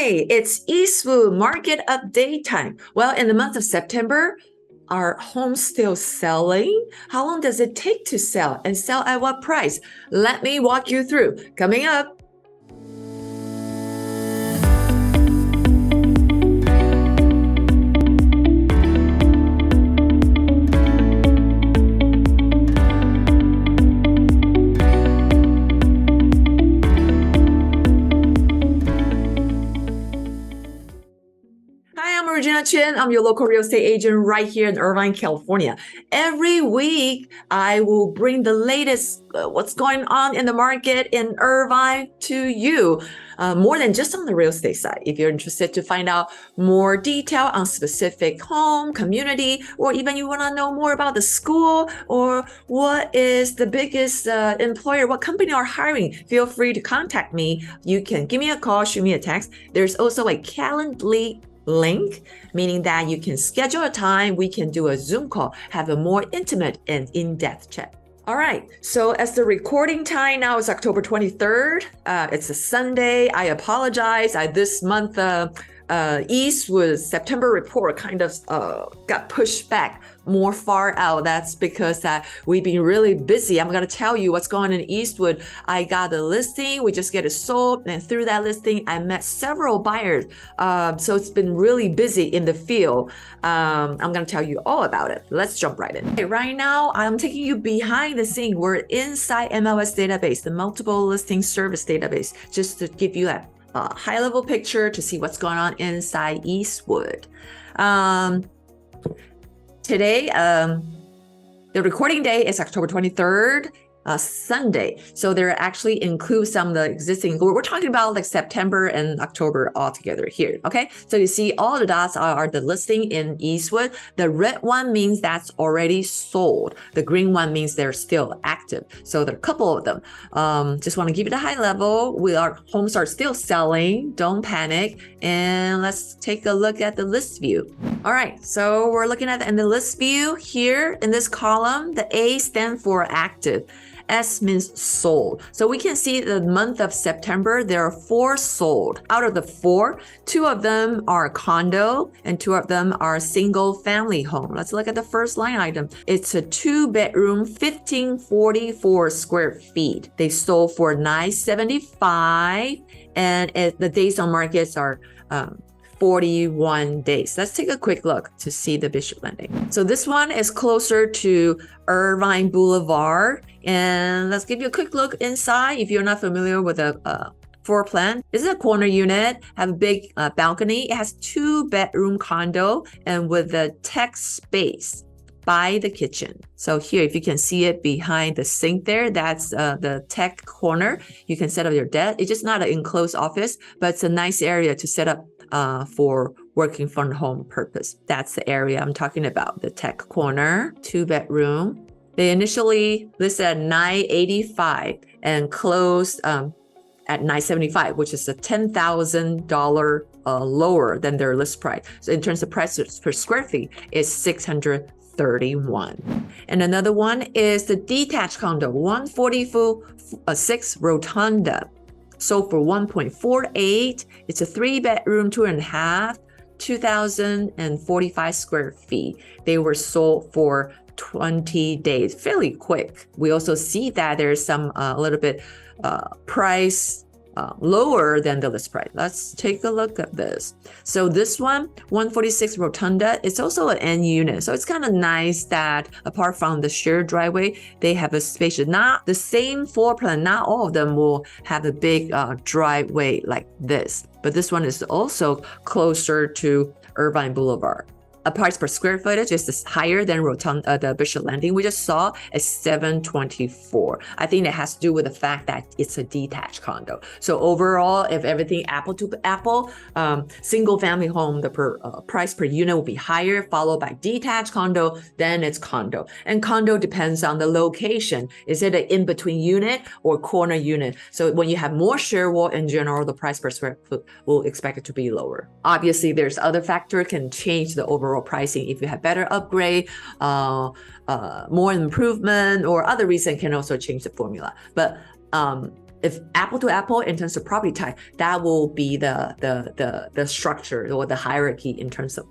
Hi, it's Eastwood Market Update time. Well, in the month of September, are homes still selling? How long does it take to sell and sell at what price? Let me walk you through. Coming up. Hi, I'm Regina Chen. I'm your local real estate agent right here in Irvine, California. Every week, I will bring the latest what's going on in the market in Irvine to you. More than just on the real estate side. If you're interested to find out more detail on specific home, community, or even you want to know more about the school or what is the biggest employer, what company are hiring, feel free to contact me. You can give me a call, shoot me a text. There's also a Calendly link, meaning that you can schedule a time, we can do a Zoom call, have a more intimate and in-depth chat. All right, so as the recording time now is October 23rd. It's a Sunday. I apologize. This month, Eastwood September report kind of got pushed back more far out. That's because we've been really busy. I'm going to tell you what's going on in Eastwood. I got the listing. We just get it sold. And through that listing, I met several buyers. So it's been really busy in the field. I'm going to tell you all about it. Let's jump right in. Okay, right now, I'm taking you behind the scene. We're inside MLS database, the multiple listing service database, just to give you a high-level picture to see what's going on inside Eastwood. Today, the recording day is October 23rd, Sunday. So there actually includes some of the existing, we're talking about like September and October all together here, okay? So you see all the dots are the listing in Eastwood. The red one means that's already sold. The green one means they're still active. So there are a couple of them. Just want to give you the high level. Our homes are still selling, don't panic. And let's take a look at the list view. All right, so we're looking at in the list view here in this column, the A stands for active. S means sold. So we can see the month of September, there are 4 sold. Out of the 4, 2 of them are condo and 2 of them are single family home. Let's look at the first line item. It's a 2-bedroom, 1544 square feet. They sold for $975 and the days on markets are 41 days. Let's take a quick look to see the Bishop Landing. So this one is closer to Irvine Boulevard. And let's give you a quick look inside if you're not familiar with a floor plan. This is a corner unit, have a big balcony. It has 2-bedroom condo and with a tech space by the kitchen. So here, if you can see it behind the sink there, that's the tech corner. You can set up your desk. It's just not an enclosed office, but it's a nice area to set up for working from home purpose. That's the area I'm talking about, the tech corner, 2-bedroom. They initially listed at $985 and closed at $975, which is a $10,000 lower than their list price. So in terms of price per square feet, it's $631. And another one is the detached condo, 146 Rotunda. Sold for $1.48. It's a 3-bedroom, 2.5, 2,045 square feet. They were sold for 20 days, fairly quick. We also see that there's some a little bit price lower than the list price. Let's take a look at this. So this one, 146 Rotunda, it's also an end unit. So it's kind of nice that apart from the shared driveway, they have a spacious, not the same floor plan. Not all of them will have a big driveway like this, but this one is also closer to Irvine Boulevard. A price per square footage is higher than the Bishop Landing we just saw at $724. I think that has to do with the fact that it's a detached condo. So overall, if everything apple to apple, single family home, the price per unit will be higher, followed by detached condo, then it's condo. And condo depends on the location. Is it an in-between unit or corner unit? So when you have more share wall in general, the price per square foot will expect it to be lower. Obviously, there's other factors can change the overall pricing. If you have better upgrade, more improvement, or other reason can also change the formula. But if apple to apple in terms of property type, that will be the structure or the hierarchy in terms of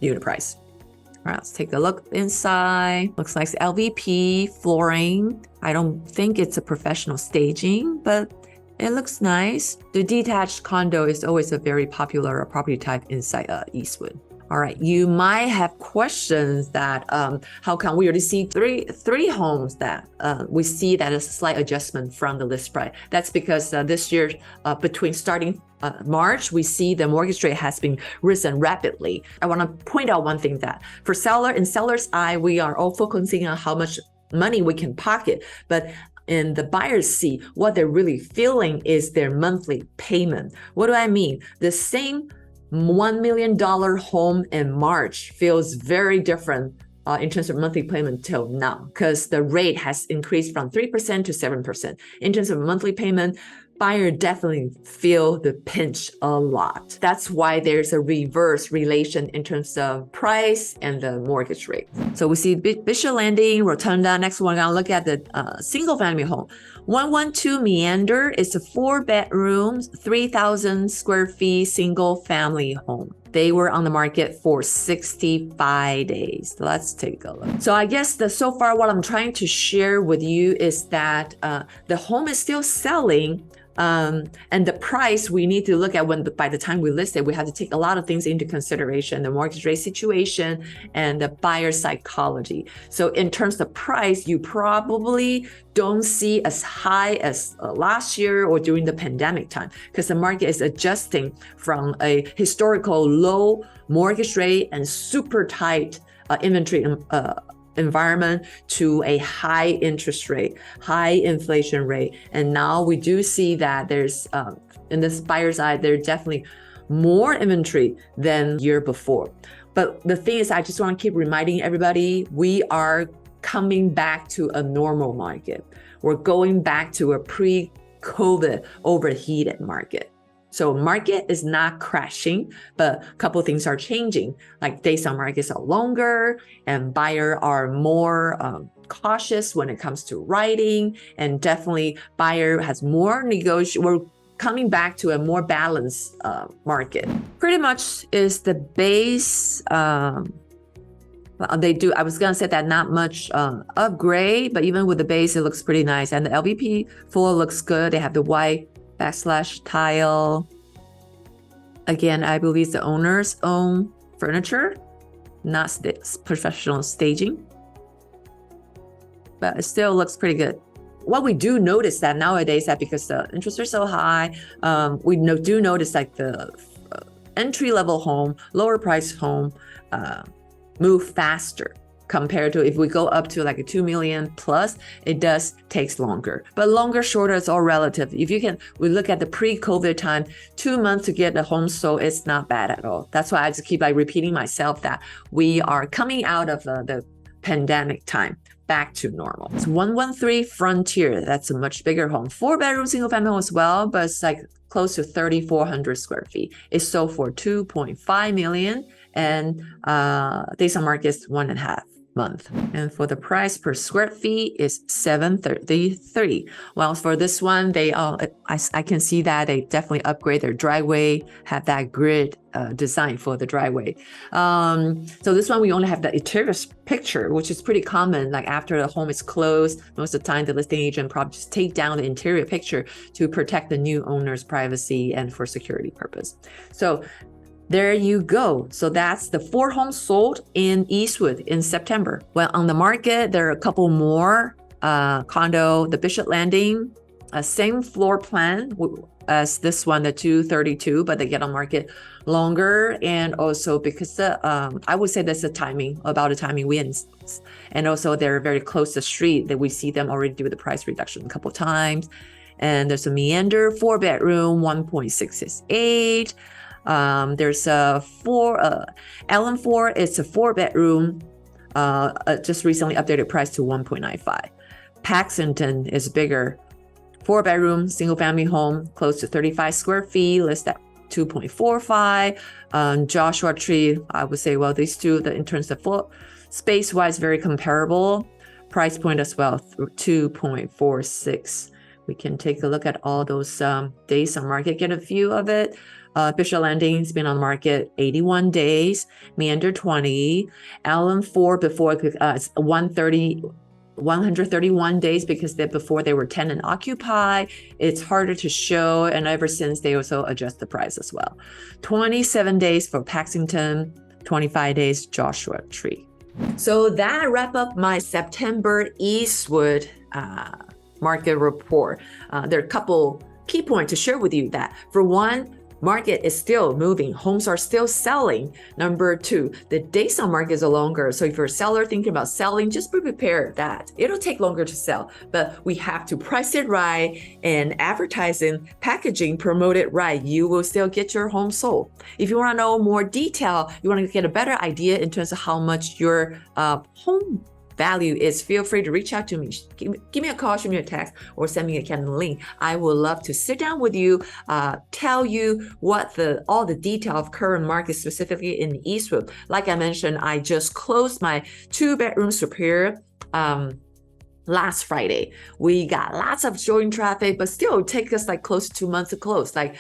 unit price. All right, let's take a look inside. Looks like LVP flooring. I don't think it's a professional staging, but it looks nice. The detached condo is always a very popular property type inside Eastwood. All right, you might have questions that how come we already see three homes that we see that is a slight adjustment from the list price. That's because this year, between starting March, we see the mortgage rate has been risen rapidly. I want to point out one thing that for seller's eye, we are all focusing on how much money we can pocket, but in the buyer's seat, what they're really feeling is their monthly payment. What do I mean? The same $1 million home in March feels very different in terms of monthly payment till now, because the rate has increased from 3% to 7%. In terms of monthly payment, buyer definitely feel the pinch a lot. That's why there's a reverse relation in terms of price and the mortgage rate. So we see Bishop Landing, Rotunda. Next one, we're gonna look at the single family home. 112 Meander is a 4-bedroom, 3,000 square feet single family home. They were on the market for 65 days. Let's take a look. So I guess so far what I'm trying to share with you is that the home is still selling, and the price we need to look at by the time we list it, we have to take a lot of things into consideration, the mortgage rate situation and the buyer psychology. So in terms of price, you probably don't see as high as last year or during the pandemic time, because the market is adjusting from a historical low mortgage rate and super tight inventory environment to a high interest rate, high inflation rate. And now we do see that there's, in this buyer's eye, there's definitely more inventory than year before. But the thing is, I just want to keep reminding everybody, we are coming back to a normal market. We're going back to a pre-COVID overheated market. So market is not crashing, but a couple of things are changing. Like days on markets are longer and buyer are more cautious when it comes to writing, and definitely buyer has more negotiation. We're coming back to a more balanced market. Pretty much is the base. They do, I was gonna say that not much upgrade, but even with the base, it looks pretty nice. And the LVP floor looks good. They have the white backslash tile. Again, I believe it's the owner's own furniture, not professional staging, but it still looks pretty good. What we do notice that nowadays, that because the interest are so high, we do notice like the entry-level home, lower price home move faster compared to if we go up to like a 2 million plus, it does takes longer. But longer, shorter, it's all relative. If you can, we look at the pre-COVID time, 2 months to get a home sold, it's not bad at all. That's why I just keep like repeating myself that we are coming out of the pandemic time back to normal. It's 113 Frontier. That's a much bigger home. 4-bedroom single family home as well, but it's like close to 3,400 square feet. It's sold for 2.5 million and days on market is 1.5 month. And for the price per square feet is $733. Well, for this one, they I can see that they definitely upgrade their driveway, have that grid design for the driveway. So this one, we only have the interior picture, which is pretty common. Like after the home is closed, most of the time the listing agent probably just take down the interior picture to protect the new owner's privacy and for security purpose. So there you go. So that's the 4 homes sold in Eastwood in September. Well, on the market, there are a couple more condo, the Bishop Landing, same floor plan as this one, the 232, but they get on market longer. And also because I would say that's the timing, about the timing wins. And also they're very close to the street that we see them already do the price reduction a couple times. And there's a Meander 4-bedroom, 1.668. There's a Allen 4, it's a 4-bedroom, just recently updated price to 1.95. Paxington is bigger, 4-bedroom, single family home, close to 35 square feet, list at 2.45. Joshua Tree, I would say, well, these two, in terms of floor space-wise, very comparable. Price point as well, 2.46. We can take a look at all those days on market, get a view of it. Bishop Landing's been on the market 81 days, Meander 20, Allen 4 before it's 131 days because before they were tenant occupied. It's harder to show, and ever since they also adjust the price as well. 27 days for Paxington, 25 days Joshua Tree. So that wrap up my September Eastwood market report. There are a couple key points to share with you. That for one, market is still moving. Homes are still selling. Number two, the days on market is longer. So if you're a seller thinking about selling, just be prepared that it'll take longer to sell, but we have to price it right and advertising, packaging, promote it right. You will still get your home sold. If you want to know more detail, you want to get a better idea in terms of how much your home value is, feel free to reach out to me. Give me a call, shoot me a text, or send me a calendar link. I would love to sit down with you, tell you what all the detail of current market, specifically in Eastwood. Like I mentioned, I just closed my 2-bedroom Superior last Friday. We got lots of showing traffic, but still it takes us like close to 2 months to close. Like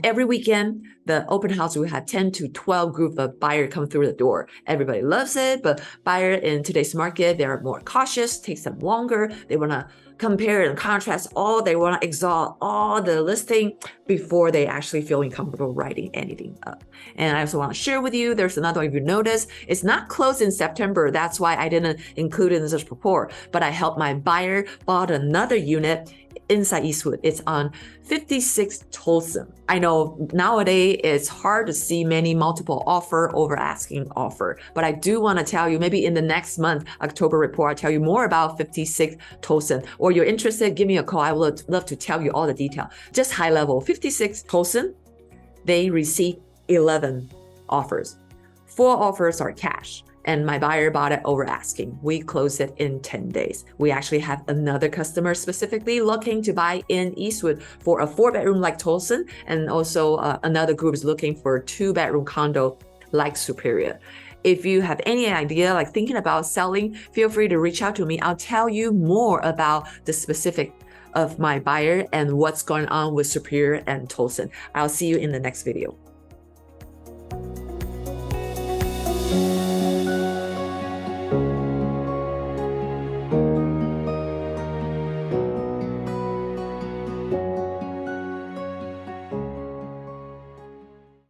every weekend, the open house, we have 10 to 12 group of buyers come through the door. Everybody loves it, but buyer in today's market, they're more cautious, takes them longer. They want to compare and contrast they want to exhaust all the listing before they actually feeling comfortable writing anything up. And I also want to share with you, there's another one. If you notice, it's not closed in September. That's why I didn't include it in this report, but I helped my buyer bought another unit inside Eastwood. It's on 56 Tolson. I know nowadays it's hard to see many multiple offer over asking offer, but I do want to tell you, maybe in the next month, October report, I'll tell you more about 56 Tolson. Or you're interested, give me a call. I would love to tell you all the detail. Just high level, 56 Tolson, they received 11 offers. 4 offers are cash. And my buyer bought it over asking. We closed it in 10 days. We actually have another customer specifically looking to buy in Eastwood for a 4-bedroom like Tolson, and also another group is looking for a 2-bedroom condo like Superior. If you have any idea, like thinking about selling, feel free to reach out to me. I'll tell you more about the specific of my buyer and what's going on with Superior and Tolson. I'll see you in the next video.